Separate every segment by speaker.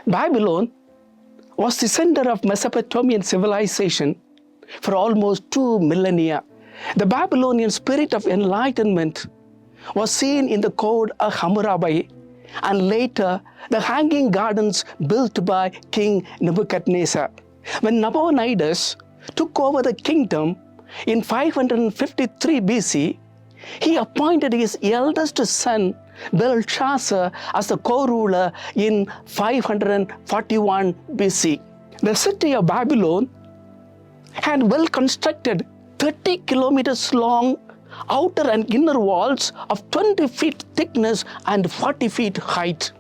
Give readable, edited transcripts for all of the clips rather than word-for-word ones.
Speaker 1: Babylon was the center of Mesopotamian civilization for almost 2 millennia. The Babylonian spirit of enlightenment was seen in the code of Hammurabi and later the hanging gardens built by King Nebuchadnezzar. When Nabonidus took over the kingdom in 553 BC, he appointed his eldest son Belshazzar as the co-ruler in 541 BC. The city of Babylon had well-constructed 30 kilometers long outer and inner walls of 20 feet thickness and 40 feet height.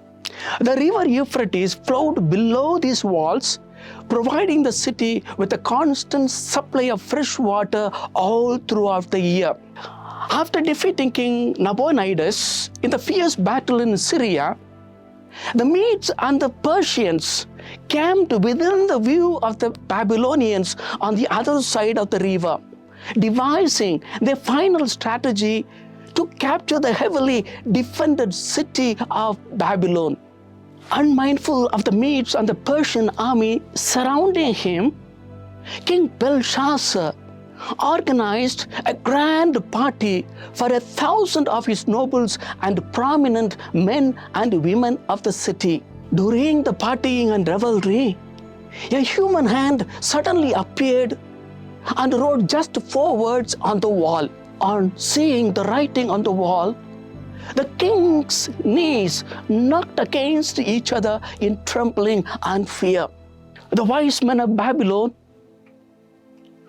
Speaker 1: The river Euphrates flowed below these walls, providing the city with a constant supply of fresh water all throughout the year. After defeating King Nabonidus in the fierce battle in Syria, the Medes and the Persians camped within the view of the Babylonians on the other side of the river, devising their final strategy to capture the heavily defended city of Babylon. Unmindful of the Medes and the Persian army surrounding him, King Belshazzar organized a grand party for 1,000 of his nobles and prominent men and women of the city. During the partying and revelry, a human hand suddenly appeared and wrote just 4 words on the wall. On seeing the writing on the wall, the king's knees knocked against each other in trembling and fear. The wise men of Babylon,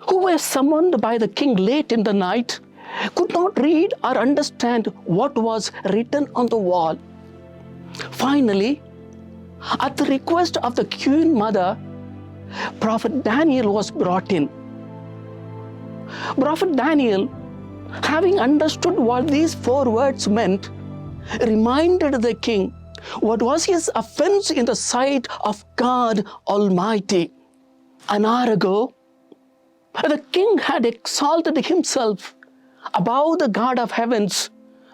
Speaker 1: who were summoned by the king late in the night, could not read or understand what was written on the wall. Finally, at the request of the queen mother, Prophet Daniel was brought in. Prophet Daniel, having understood what these 4 words meant, reminded the king what was his offense in the sight of God Almighty. An hour ago, the king had exalted himself above the God of heavens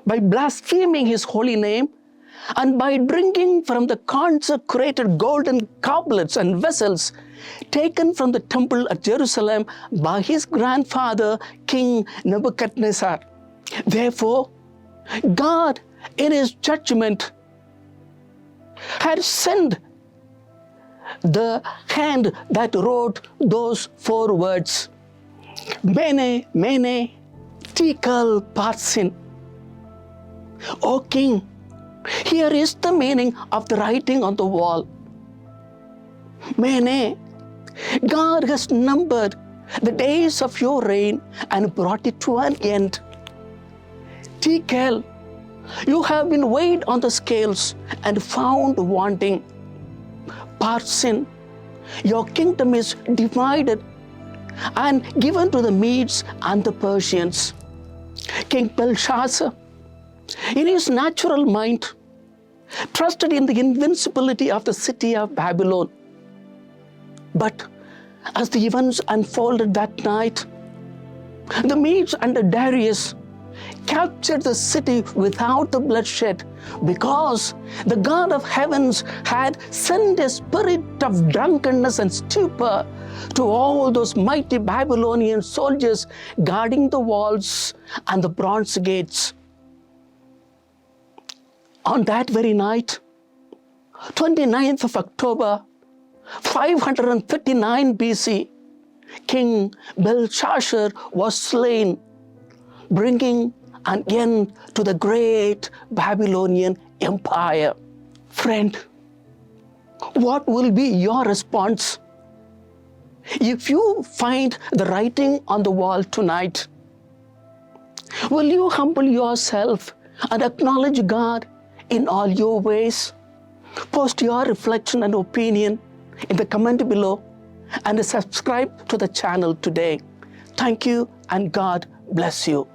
Speaker 1: by blaspheming his holy name and by drinking from the consecrated golden goblets and vessels taken from the temple at Jerusalem by his grandfather, King Nebuchadnezzar. Therefore, God, in his judgment, had sent the hand that wrote those 4 words, Mene, Mene, Tekel, Parsin. O king, here is the meaning of the writing on the wall. Mene, God has numbered the days of your reign and brought it to an end. Tekel, you have been weighed on the scales and found wanting. Parsin, your kingdom is divided and given to the Medes and the Persians. King Belshazzar, in his natural mind, trusted in the invincibility of the city of Babylon. But as the events unfolded that night, the Medes under Darius captured the city without the bloodshed because the God of heavens had sent a spirit of drunkenness and stupor to all those mighty Babylonian soldiers guarding the walls and the bronze gates. On that very night, 29th of October, 539 BC, King Belshazzar was slain, bringing an end to the great Babylonian Empire. Friend, what will be your response if you find the writing on the wall tonight? Will you humble yourself and acknowledge God in all your ways? Post your reflection and opinion in the comment below and subscribe to the channel today. Thank you and God bless you.